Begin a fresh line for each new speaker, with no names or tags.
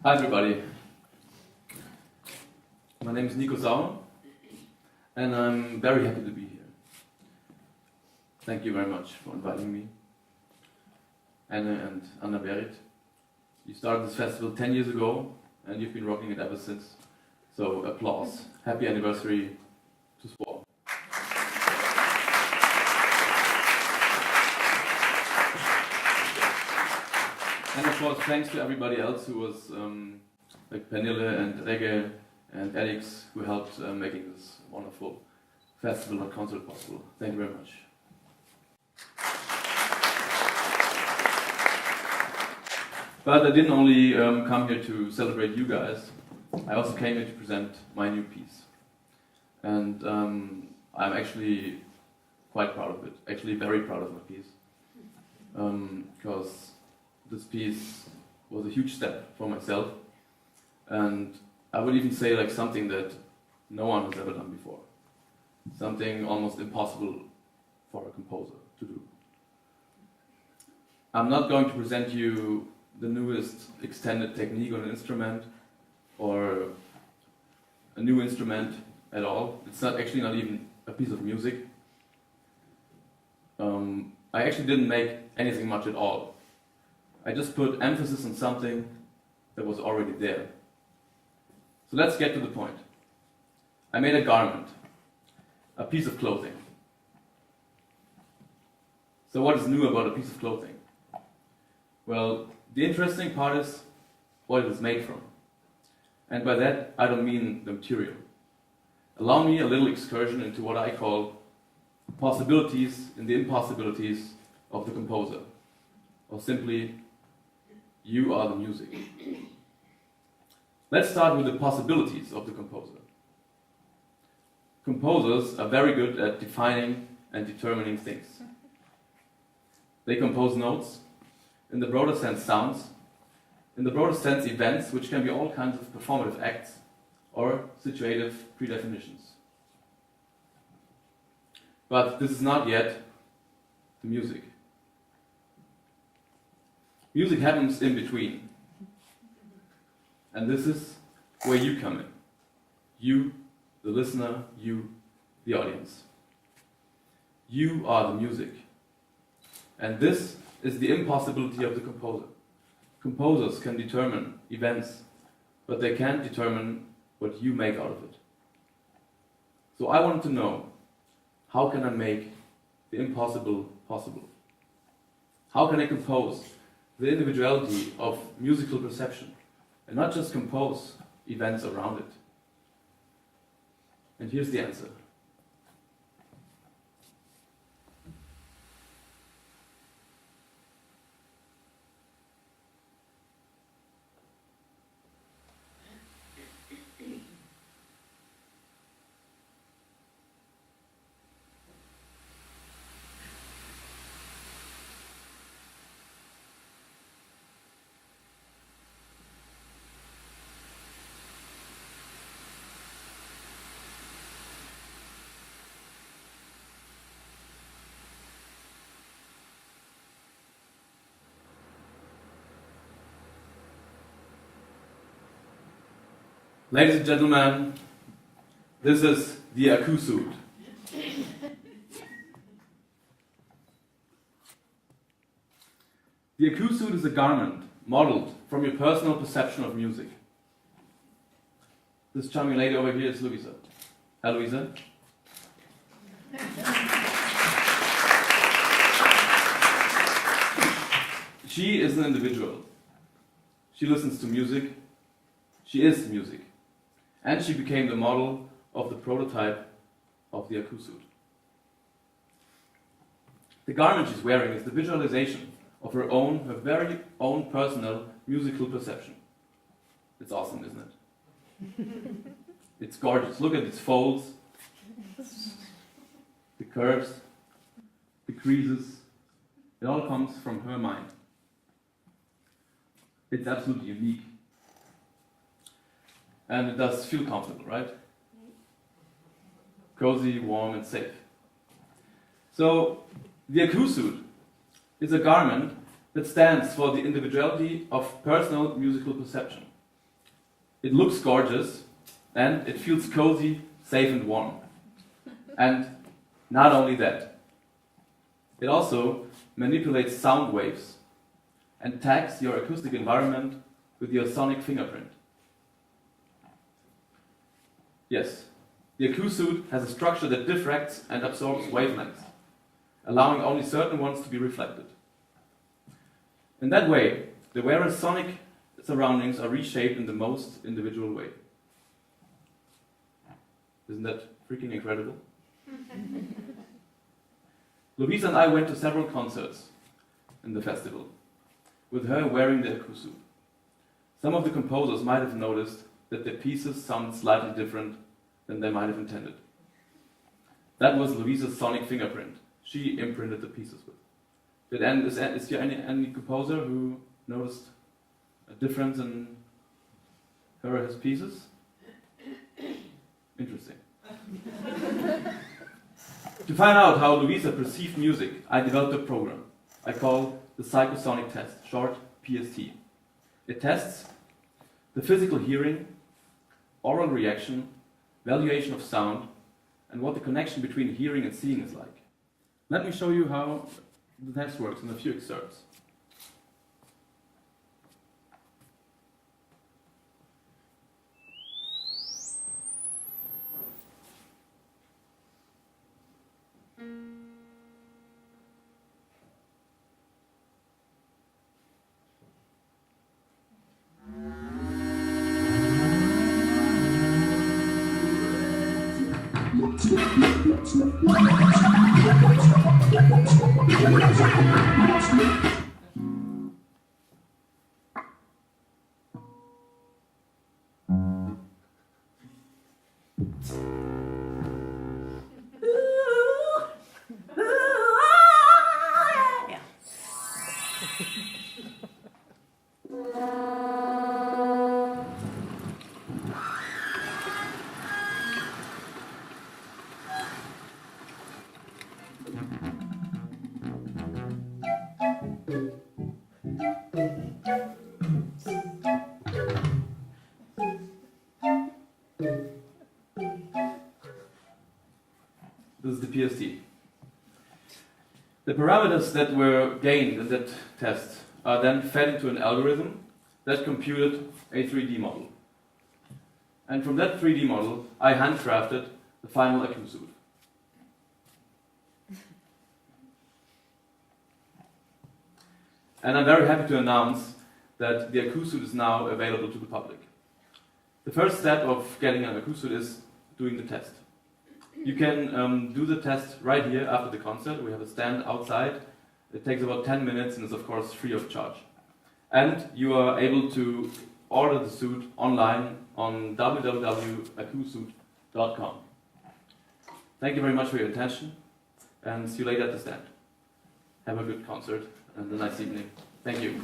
Hi everybody, my name is Nico Sauer and I'm very happy to be here. Thank you very much for inviting me. Anne and Anna-Berit. You started this festival 10 years ago and you've been rocking it ever since. So applause. Happy anniversary to SPOR. And of course, thanks to everybody else who was, like Pernille and Regge and Alex, who helped making this wonderful festival and concert possible. Thank you very much. But I didn't only come here to celebrate you guys, I also came here to present my new piece. And I'm actually quite proud of it, actually very proud of my piece. Because this piece was a huge step for myself, and I would even say like something that no one has ever done before. Something almost impossible for a composer to do. I'm not going to present you the newest extended technique on an instrument or a new instrument at all. It's not actually not even a piece of music. I actually didn't make anything much at all. I just put emphasis on something that was already there. So let's get to the point. I made a garment, a piece of clothing. So what is new about a piece of clothing? Well, the interesting part is what it is made from. And by that, I don't mean the material. Allow me a little excursion into what I call possibilities in the impossibilities of the composer. Or simply, you are the music. Let's start with the possibilities of the composer. Composers are very good at defining and determining things. They compose notes, in the broader sense sounds, in the broader sense events, which can be all kinds of performative acts or situative predefinitions. But this is not yet the music. Music happens in between. And this is where you come in. You, the listener, you, the audience. You are the music. And this is the impossibility of the composer. Composers can determine events, but they can't determine what you make out of it. So I wanted to know, how can I make the impossible possible? How can I compose the individuality of musical perception and not just compose events around it? And here's the answer. Ladies and gentlemen, this is the AcouSuit. The AcouSuit is a garment modeled from your personal perception of music. This charming lady over here is Lovisa. Hi, Lovisa. She is an individual. She listens to music. She is music. And she became the model of the prototype of the AcouSuit. The garment she's wearing is the visualization of her very own personal musical perception. It's awesome, isn't it? It's gorgeous. Look at its folds, the curves, the creases. It all comes from her mind. It's absolutely unique. And it does feel comfortable, right? Cozy, warm, and safe. So, the AcouSuit is a garment that stands for the individuality of personal musical perception. It looks gorgeous, and it feels cozy, safe and warm. And not only that, it also manipulates sound waves and tags your acoustic environment with your sonic fingerprint. Yes, the AcouSuit has a structure that diffracts and absorbs wavelengths, allowing only certain ones to be reflected. In that way, the wearer's sonic surroundings are reshaped in the most individual way. Isn't that freaking incredible? Lovisa and I went to several concerts in the festival, with her wearing the AcouSuit. Some of the composers might have noticed that their pieces sounded slightly different than they might have intended. That was Lovisa's sonic fingerprint. She imprinted the pieces with. Is there any composer who noticed a difference in her or his pieces? Interesting. To find out how Lovisa perceived music, I developed a program I call the Psychosonic Test, short PST. It tests the physical hearing, oral reaction, valuation of sound, and what the connection between hearing and seeing is like. Let me show you how the test works in a few excerpts. This is the PST. The parameters that were gained in that test are then fed into an algorithm that computed a 3D model. And from that 3D model, I handcrafted the final AcouSuit. And I'm very happy to announce that the AcouSuit is now available to the public. The first step of getting an AcouSuit is doing the test. You can do the test right here after the concert. We have a stand outside. It takes about 10 minutes and is of course free of charge. And you are able to order the suit online on www.AcouSuit.com. Thank you very much for your attention and see you later at the stand. Have a good concert and a nice evening. Thank you.